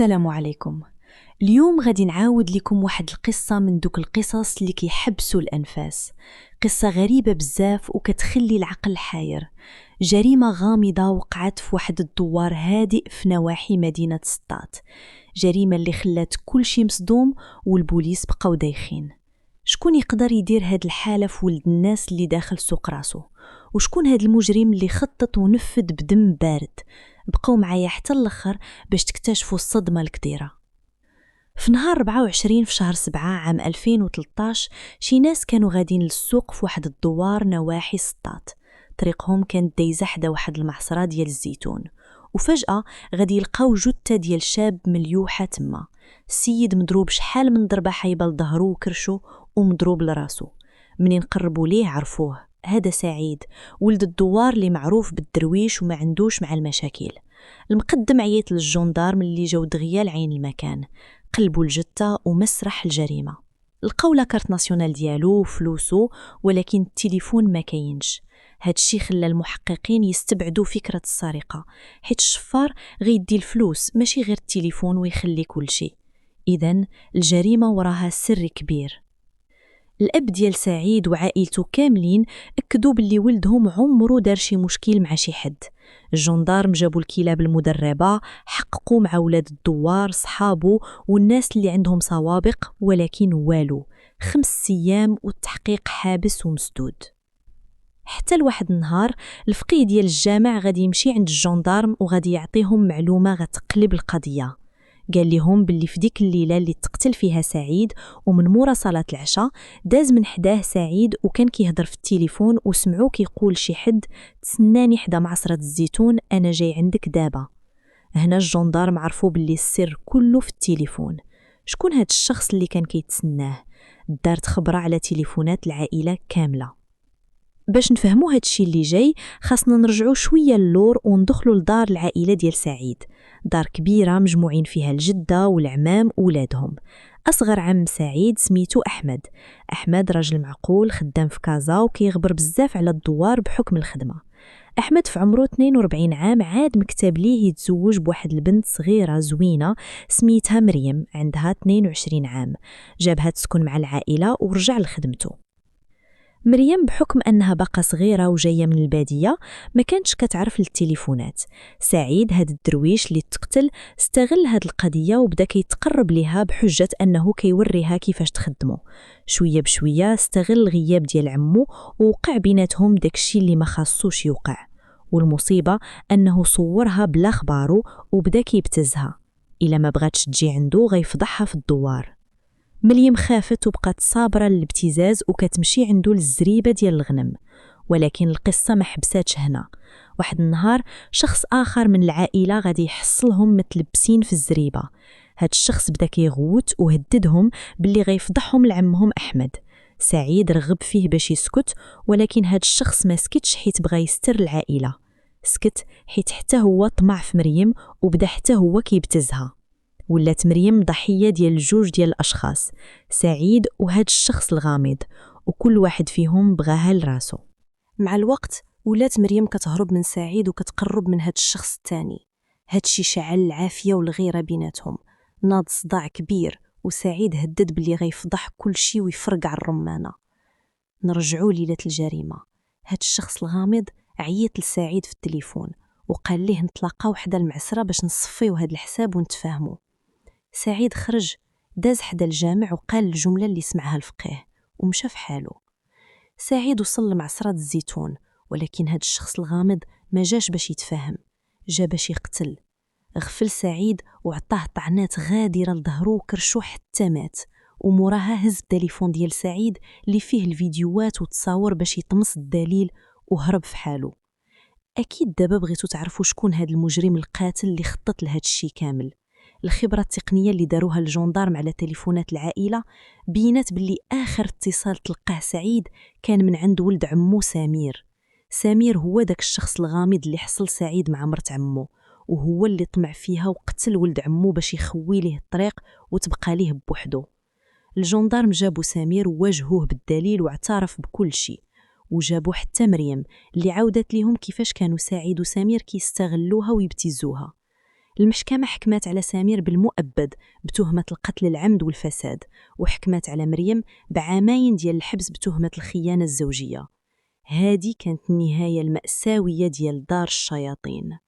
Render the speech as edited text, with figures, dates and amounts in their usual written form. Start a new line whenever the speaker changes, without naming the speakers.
السلام عليكم. اليوم غادي نعاود لكم واحد القصة من دوك القصص اللي كيحبسوا الأنفاس. قصة غريبة بزاف وكتخلي العقل حاير. جريمة غامضة وقعت في واحد الدوار هادئ في نواحي مدينة سطات. جريمة اللي خلات كل شي مصدوم والبوليس بقاو دايخين. شكون يقدر يدير هاد الحالة في ولد الناس اللي داخل سوق راسو؟ وشكون هاد المجرم اللي خطط ونفذ بدم بارد؟ بقاو معايا حتى الاخر باش تكتشفوا الصدمة الكبيرة. في نهار 24 في شهر 7 عام 2013 شي ناس كانوا غادين للسوق في واحد الدوار نواحي سطات. طريقهم كانت دايزة حدا واحد المعصرة ديال الزيتون، وفجأة غادي يلقاو جثة ديال شاب مليوحة تما. السيد مضروب شحال من ضربة حايبة لظهرو وكرشو ومضروب لراسو. منين قربوا ليه عرفوه، هذا سعيد ولد الدوار اللي معروف بالدرويش وما عندوش مع المشاكل. المقدم عيط للجندارم اللي جاو دغيا لعين المكان، قلبوا الجثة ومسرح الجريمة. لقاو لاكارت ناسيونال ديالو وفلوسو، ولكن التليفون ما كاينش. هادشي خلى المحققين يستبعدوا فكرة السرقة، حيت الشفار غيدي الفلوس ماشي غير التليفون ويخلي كل شيء. إذن الجريمة وراها سر كبير. الأب ديال سعيد وعائلته كاملين أكدوا باللي ولدهم عمره دار شي مشكل مع شي حد. الجندارم جابوا الكلاب المدربة، حققوا مع ولاد الدوار صحابه والناس اللي عندهم سوابق، ولكن والو. 5 أيام والتحقيق حابس ومسدود. حتى لواحد النهار الفقيه ديال الجامع غادي يمشي عند الجندارم وغادي يعطيهم معلومة غتقلب القضية. قال لهم باللي في ديك الليلة اللي تقتل فيها سعيد ومن مورا صلاة العشاء داز من حداه سعيد وكان كيهضر في التليفون وسمعو كيقول شي حد تسناني حدا معصرة الزيتون، أنا جاي عندك دابا. هنا الجندارم عرفوا باللي السر كله في التليفون. شكون هاد الشخص اللي كان كيتسناه؟ دارت خبرة على تليفونات العائلة كاملة. باش نفهموا هادشي اللي جاي خاصنا نرجعوا شوية اللور وندخلوا لدار العائلة ديال سعيد. دار كبيرة مجموعين فيها الجدة والعمام وولادهم. أصغر عم سعيد سميتو أحمد راجل معقول خدام في كازا وكيغبر بزاف على الدوار بحكم الخدمة. أحمد في عمره 42 عام عاد مكتاب ليه يتزوج بواحد البنت صغيرة زوينة سميتها مريم، عندها 22 عام. جابها تسكن مع العائلة ورجع لخدمته. مريم بحكم أنها باقا صغيرة وجاية من البادية ما كانتش كتعرف التليفونات. سعيد هاد الدرويش اللي تقتل استغل هاد القضية وبدا كيتقرب ليها بحجة أنه كيوريها كيفاش تخدمه. شوية بشوية استغل الغياب ديال عمو ووقع بيناتهم داكشي اللي ما خاصوش يوقع. والمصيبة أنه صورها بلا خبارو وبدا كيبتزها. إلا ما بغاتش تجي عنده غيفضحها في الدوار. مريم خافت وبقات صابرة للابتزاز وكتمشي عنده للزريبة ديال الغنم. ولكن القصة ما حبساتش هنا. واحد النهار شخص آخر من العائلة غادي يحصلهم متلبسين في الزريبة. هاد الشخص بدا كيغوت وهددهم باللي غيفضحهم لعمهم أحمد. سعيد رغب فيه باش يسكت، ولكن هاد الشخص ما سكتش حيت بغا يستر العائلة. سكت حيت حتى هو طمع في مريم وبدا حتى هو كيبتزها. ولات مريم ضحية ديال الجوج ديال الأشخاص، سعيد وهاد الشخص الغامض، وكل واحد فيهم بغاها لراسو. مع الوقت ولات مريم كتهرب من سعيد وكتقرب من هاد الشخص الثاني. هادشي شعل العافية والغيرة بيناتهم. ناض صداع كبير وسعيد هدد باللي غيفضح كل شي ويفرقع الرمانة. نرجعوا ليلة الجريمة. هاد الشخص الغامض عيط لسعيد في التليفون وقال ليه نتلاقاو حدا المعسرة باش نصفيو هاد الحساب ونتفاهموا. سعيد خرج داز حدا الجامع وقال الجملة اللي سمعها الفقيه ومشى في حاله. سعيد وصل لمعصرة الزيتون، ولكن هاد الشخص الغامض ما جاش باش يتفاهم، جا باش يقتل. غفل سعيد وعطاه طعنات غادرة لظهرو وكرشو حتى مات، وموراها هز التليفون ديال سعيد اللي فيه الفيديوهات والتصاور باش يطمس الدليل وهرب في حاله. أكيد دابا بغيتو تعرفوا شكون هاد المجرم القاتل اللي خطط لهاد الشي كامل. الخبرة التقنية اللي داروها الجندارم على تليفونات العائلة بينات باللي آخر اتصال تلقاه سعيد كان من عند ولد عمو سمير. سمير هو داك الشخص الغامض اللي حصل سعيد مع مرت عمو، وهو اللي طمع فيها وقتل ولد عمو باش يخوي ليه الطريق وتبقى ليه بوحدو. الجندارم جابوا سمير وواجهوه بالدليل واعترف بكل شيء، وجابوا حتى مريم اللي عاودت لهم كيفاش كانوا سعيد وسمير كيستغلوها ويبتزوها. المحكمة حكمت على سمير بالمؤبد بتهمة القتل العمد والفساد، وحكمت على مريم بعامين ديال الحبس بتهمة الخيانة الزوجية. هذه كانت النهاية المأساوية ديال دار الشياطين.